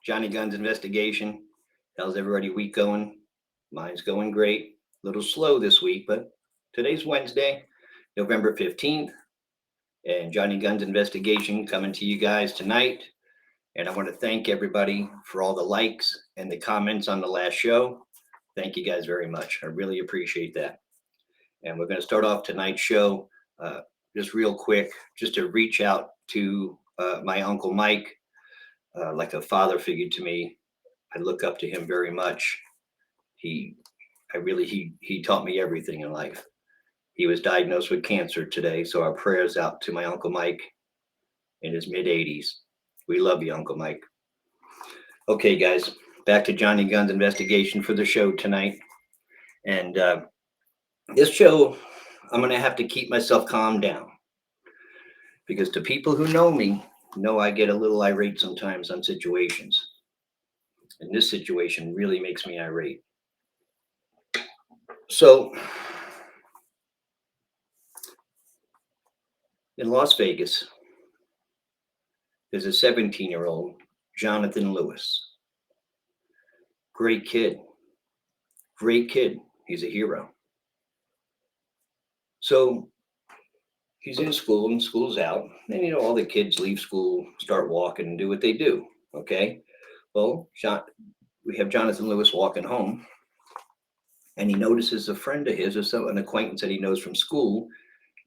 Johnny Guns Investigation. How's everybody week going? Mine's going great. A little slow this week, but today's Wednesday, November 15th, and Johnny Guns Investigation coming to you guys tonight. And I want to thank everybody for all the likes and the comments on the last show. Thank you guys very much. I really appreciate that. And we're going to start off tonight's show just real quick, just to reach out to my Uncle Mike, like a father figure to me. I look up to him very much. He taught me everything in life. He was diagnosed with cancer today, so our prayers out to my Uncle Mike in his mid-80s. We love you, Uncle Mike. Okay, guys, back to Johnny Guns Investigation for the show tonight. And this show, I'm going to have to keep myself calm down, because the people who know me know I get a little irate sometimes on situations. And this situation really makes me irate. So, in Las Vegas, there's a 17-year-old, Jonathan Lewis. Great kid. Great kid. He's a hero. So he's in school and school's out. And, all the kids leave school, start walking and do what they do. Okay. Well, we have Jonathan Lewis walking home, and he notices a friend of his, or an acquaintance that he knows from school,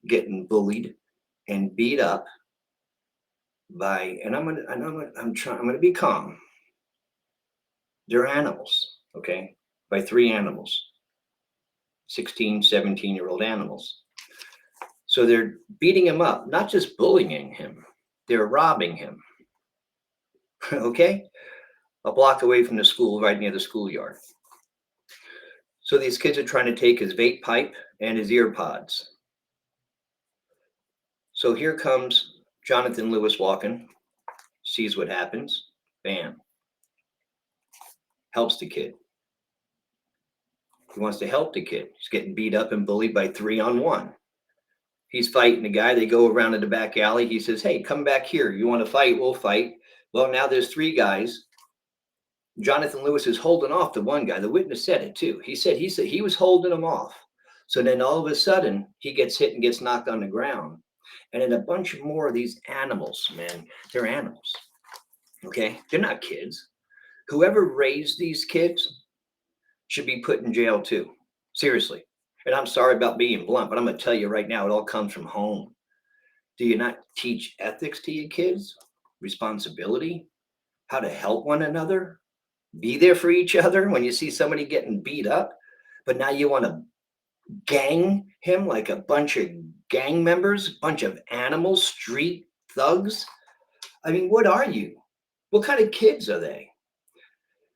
getting bullied and beat up by, and I'm gonna be calm. They're animals, okay? By three animals, 16, 17-year-old animals. So they're beating him up, not just bullying him, they're robbing him. Okay? A block away from the school, right near the schoolyard. So these kids are trying to take his vape pipe and his ear pods. So here comes Jonathan Lewis walking, sees what happens, bam. Helps the kid. He wants to help the kid. He's getting beat up and bullied by 3-on-1. He's fighting the guy. They go around in the back alley. He says, hey, come back here. You want to fight? We'll fight. Well, now there's three guys. Jonathan Lewis is holding off the one guy. The witness said it too. He said he was holding him off. So then all of a sudden he gets hit and gets knocked on the ground. And then a bunch more of these animals, man, they're animals. Okay. They're not kids. Whoever raised these kids should be put in jail too. Seriously. And I'm sorry about being blunt, but I'm going to tell you right now, it all comes from home. Do you not teach ethics to your kids? Responsibility? How to help one another? Be there for each other when you see somebody getting beat up? But now you want to gang him like a bunch of gang members, a bunch of animals, street thugs? I mean, what are you? What kind of kids are they?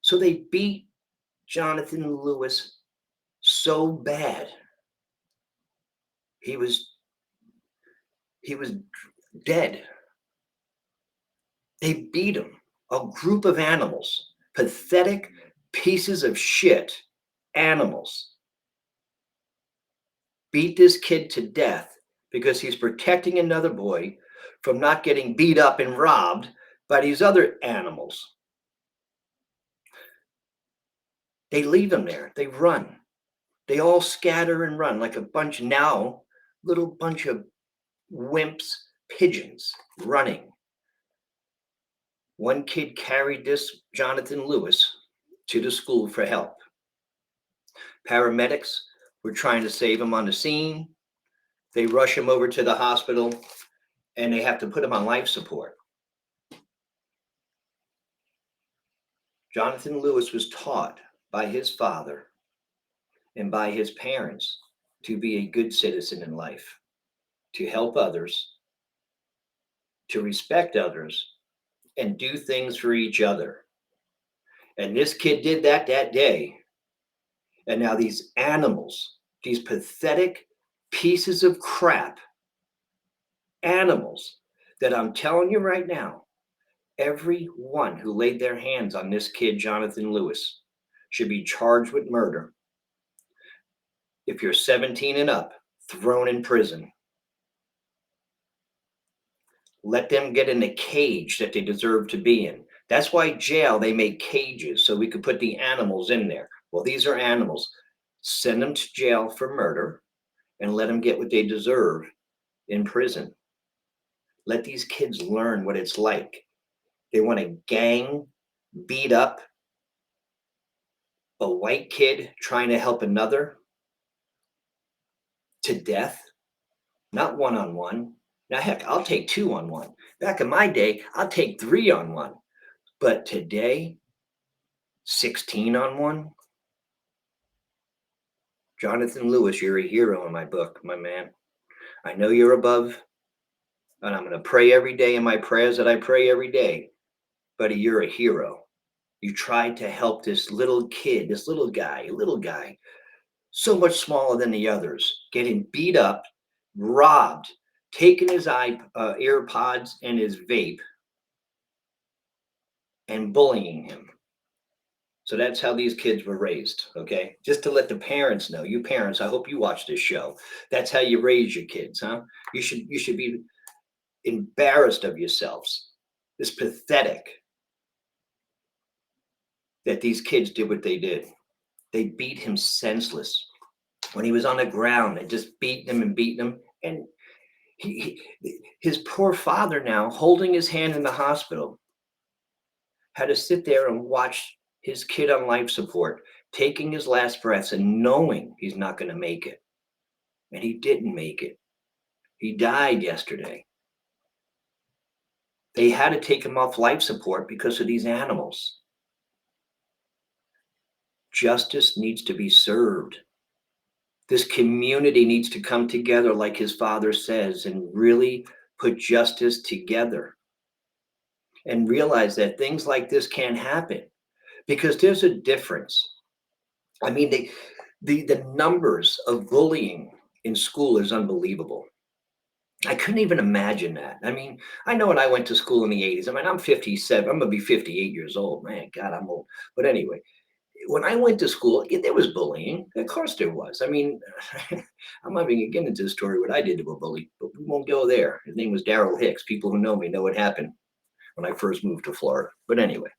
So they beat Jonathan Lewis so bad. He was dead. They beat him. A group of animals, pathetic pieces of shit animals, beat this kid to death because he's protecting another boy from not getting beat up and robbed by these other animals. They leave him there. They run. They all scatter and run like a bunch little bunch of wimps, pigeons running. One kid carried this Jonathan Lewis to the school for help. Paramedics were trying to save him on the scene. They rush him over to the hospital, and they have to put him on life support. Jonathan Lewis was taught by his father and by his parents to be a good citizen in life, to help others, to respect others, and do things for each other. And this kid did that day. And now these animals, these pathetic pieces of crap, animals that I'm telling you right now, everyone who laid their hands on this kid, Jonathan Lewis, should be charged with murder. If you're 17 and up, thrown in prison. Let them get in the cage that they deserve to be in. That's why jail, they make cages so we could put the animals in there. Well, these are animals. Send them to jail for murder and let them get what they deserve in prison. Let these kids learn what it's like. They want to gang, beat up a white kid trying to help another to death, not one-on-one. Now, heck, I'll take 2-on-1. Back in my day, I'll take 3-on-1. But today, 16-on-1. Jonathan Lewis, you're a hero in my book, my man. I know you're above, and I'm going to pray every day in my prayers that I pray every day. Buddy, you're a hero. You tried to help this little kid, this little guy, so much smaller than the others, getting beat up, robbed, taking his AirPods and his vape, and bullying him. So that's how these kids were raised, okay? Just to let the parents know, you parents, I hope you watch this show. That's how you raise your kids, huh? You should be embarrassed of yourselves. It's pathetic that these kids did what they did. They beat him senseless. When he was on the ground, they just beat him and beat him. And his poor father now, holding his hand in the hospital, had to sit there and watch his kid on life support, taking his last breaths and knowing he's not going to make it. And he didn't make it. He died yesterday. They had to take him off life support because of these animals. Justice needs to be served. This community needs to come together, like his father says, and really put justice together and realize that things like this can't happen, because there's a difference. I mean, the numbers of bullying in school is unbelievable. I couldn't even imagine that. I mean, I know when I went to school in the 80s, I mean, I'm 57, I'm gonna be 58 years old. Man, God, I'm old. But anyway, when I went to school, yeah, there was bullying. Of course there was. I mean, I'm not even gonna get into the story what I did to a bully, but we won't go there. His name was Daryl Hicks. People who know me know what happened when I first moved to Florida. But anyway,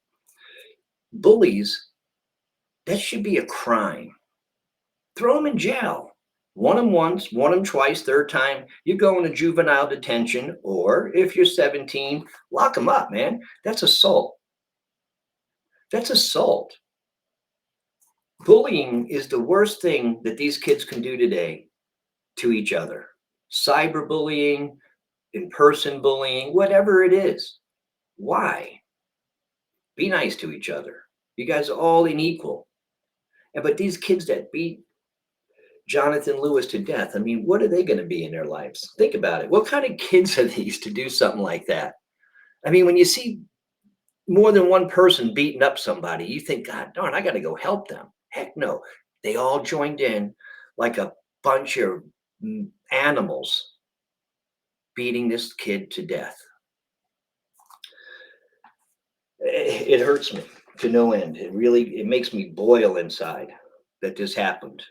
bullies, that should be a crime. Throw them in jail. One them once, one them twice, third time, you go into juvenile detention, or if you're 17, lock them up, man. That's assault. That's assault. Bullying is the worst thing that these kids can do today to each other. Cyberbullying, in-person bullying, whatever it is. Why? Be nice to each other. You guys are all unequal. But these kids that beat Jonathan Lewis to death, I mean, what are they going to be in their lives? Think about it. What kind of kids are these to do something like that? I mean, when you see more than one person beating up somebody, you think, God darn, I got to go help them. Heck no. They all joined in like a bunch of animals beating this kid to death. It hurts me to no end. It makes me boil inside that this happened.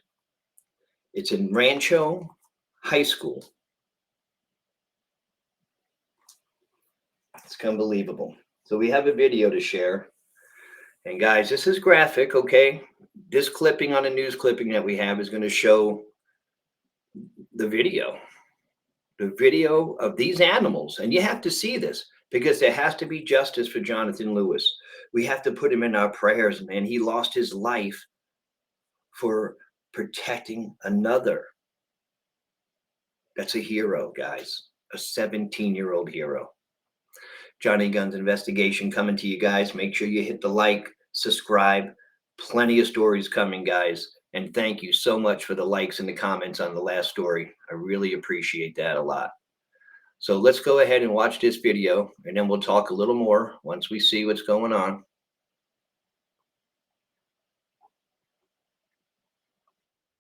It's in Rancho High School. It's unbelievable. So we have a video to share. And guys, this is graphic, okay? This clipping on a news clipping that we have is going to show the video of these animals. And you have to see this because there has to be justice for Jonathan Lewis. We have to put him in our prayers, man. He lost his life for protecting another. That's a hero, guys, a 17-year-old hero. Johnny Guns Investigation coming to you guys. Make sure you hit the like, subscribe. Plenty of stories coming, guys. And thank you so much for the likes and the comments on the last story. I really appreciate that a lot. So let's go ahead and watch this video, and then we'll talk a little more once we see what's going on.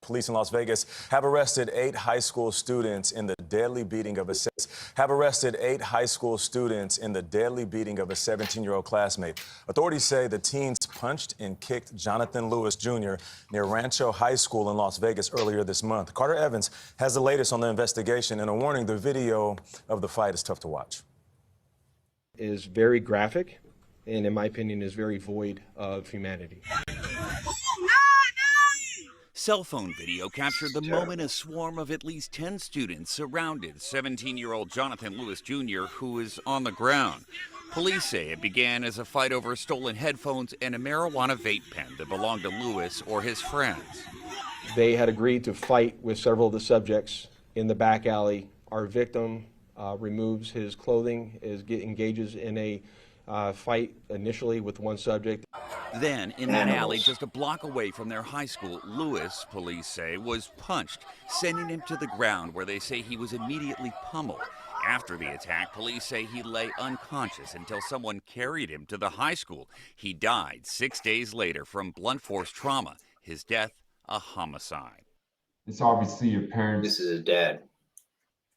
Police in Las Vegas have arrested 8 high school students in the deadly beating of a 17-year-old classmate. Authorities say the teens punched and kicked Jonathan Lewis Jr. near Rancho High School in Las Vegas earlier this month. Carter Evans has the latest on the investigation, and a warning: the video of the fight is tough to watch. Is very graphic. and in my opinion is very void of humanity. Cell phone video captured the moment a swarm of at least 10 students surrounded 17-year-old Jonathan Lewis Jr., who is on the ground. Police say it began as a fight over stolen headphones and a marijuana vape pen that belonged to Lewis or his friends. They had agreed to fight with several of the subjects in the back alley. Our victim removes his clothing, engages in a fight initially with one subject. Then, in that alley just a block away from their high school, Lewis, police say, was punched, sending him to the ground where they say he was immediately pummeled. After the attack, police say he lay unconscious until someone carried him to the high school. He died 6 days later from blunt force trauma. His death, a homicide. It's obviously a parent's This is his dad.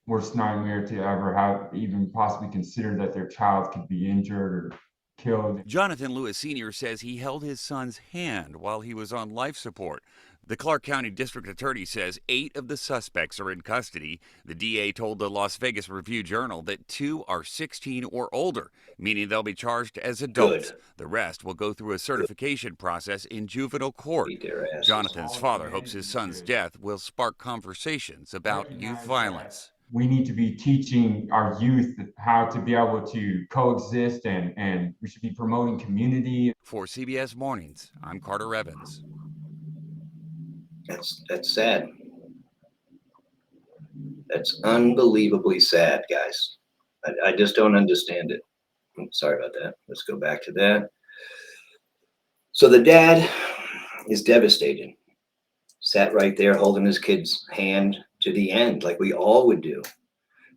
worst nightmare to ever have even possibly consider that their child could be injured or killed. Jonathan Lewis Sr. says he held his son's hand while he was on life support. The Clark County District Attorney says 8 of the suspects are in custody. The DA told the Las Vegas Review-Journal that 2 are 16 or older, meaning they'll be charged as adults. Good. The rest will go through a certification process in juvenile court. Beat their asses. Jonathan's father hopes his son's death will spark conversations about youth violence. We need to be teaching our youth how to be able to coexist, and we should be promoting community. For CBS Mornings, I'm Carter Evans. That's sad. That's unbelievably sad, guys. I just don't understand it. Sorry about that. Let's go back to that. So the dad is devastated. Sat right there holding his kid's hand to the end, like we all would do.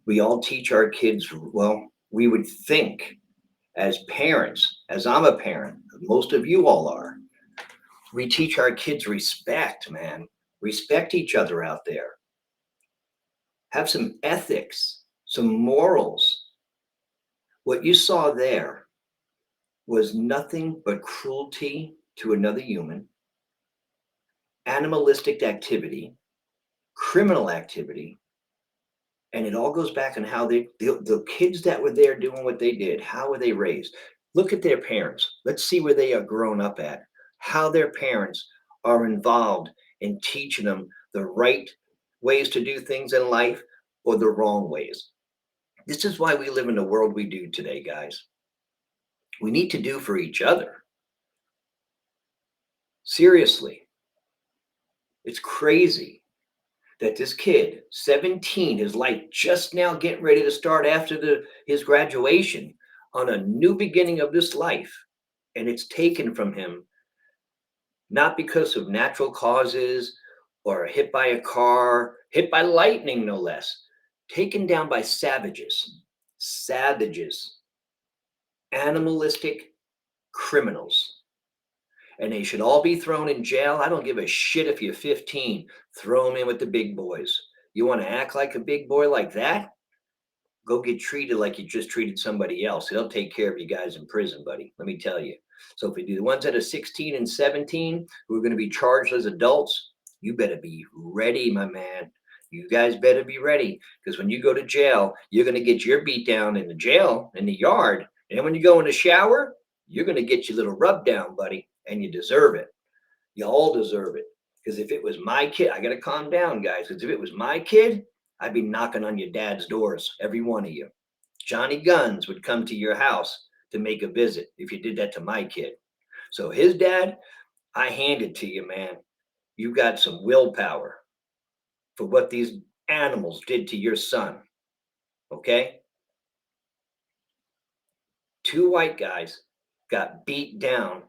We all teach our kids, well, we would think as parents, as I'm a parent, most of you all are, we teach our kids respect, man. Respect each other out there. Have some ethics, some morals. What you saw there was nothing but cruelty to another human, animalistic activity, criminal activity, and it all goes back on how the kids that were there doing what they did, how were they raised? Look at their parents. Let's see where they are grown up at, how their parents are involved in teaching them the right ways to do things in life or the wrong ways. This is why we live in the world we do today, guys. We need to do for each other. Seriously. It's crazy that this kid, 17, his life just now getting ready to start after his graduation on a new beginning of this life, and it's taken from him, not because of natural causes or hit by a car, hit by lightning, no less, taken down by savages, animalistic criminals. And they should all be thrown in jail. I don't give a shit if you're 15. Throw them in with the big boys. You want to act like a big boy like that? Go get treated like you just treated somebody else. They'll take care of you guys in prison, buddy. Let me tell you. So if we do the ones that are 16 and 17 who are going to be charged as adults, you better be ready, my man. You guys better be ready, because when you go to jail, you're going to get your beat down in the jail, in the yard. And when you go in the shower, you're going to get your little rub down, buddy. And you deserve it. You all deserve it. Because if it was my kid, I got to calm down, guys. Because if it was my kid, I'd be knocking on your dad's doors, every one of you. Johnny Guns would come to your house to make a visit if you did that to my kid. So his dad, I hand it to you, man. You got some willpower for what these animals did to your son. Okay? 2 white guys got beat down,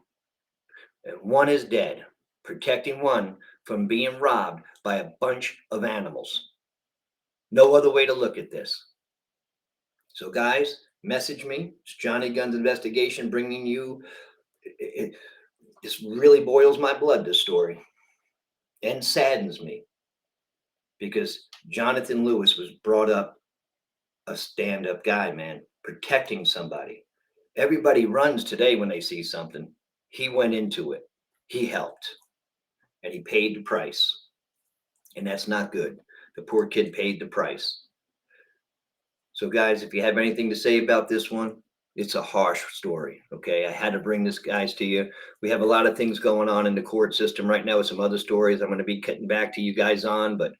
and one is dead, protecting one from being robbed by a bunch of animals. No other way to look at this. So guys, message me. It's Johnny Guns Investigation bringing you, this really boils my blood, this story, and saddens me, because Jonathan Lewis was brought up a stand-up guy, man, protecting somebody. Everybody runs today when they see something. He went into it. He helped. And he paid the price. And that's not good. The poor kid paid the price. So guys, if you have anything to say about this one, It's a harsh story. Okay. I had to bring this guys to you. We have a lot of things going on in the court system right now with some other stories I'm going to be getting back to you guys on, but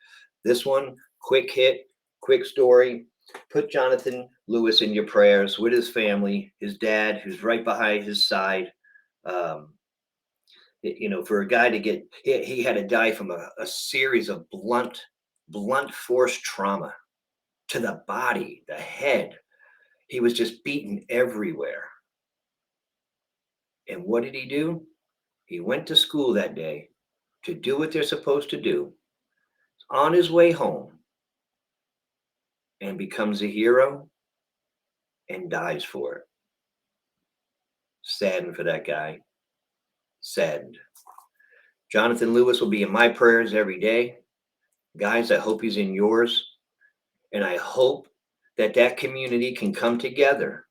this one, quick hit, quick story. Put Jonathan Lewis in your prayers with his family, his dad, who's right behind his side. For a guy to get, he had to die from a series of blunt force trauma to the body, the head. He was just beaten everywhere. And what did he do? He went to school that day to do what they're supposed to do. On his way home, and becomes a hero and dies for it. Saddened for that guy. Saddened. Jonathan Lewis will be in my prayers every day. Guys, I hope he's in yours. And I hope that that community can come together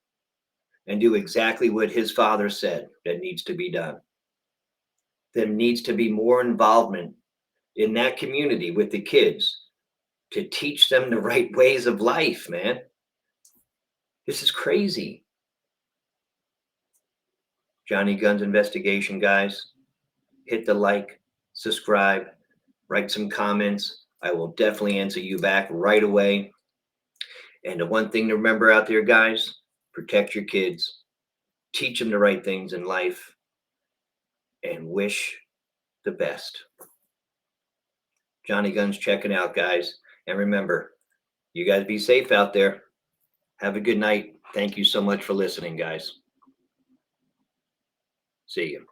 and do exactly what his father said that needs to be done. There needs to be more involvement in that community with the kids to teach them the right ways of life, man. This is crazy. Johnny Gunn's investigation, guys. Hit the like, subscribe, write some comments. I will definitely answer you back right away. And the one thing to remember out there, guys, protect your kids, teach them the right things in life, and wish the best. Johnny Gunn's checking out, guys. And remember, you guys be safe out there. Have a good night. Thank you so much for listening, guys. See you.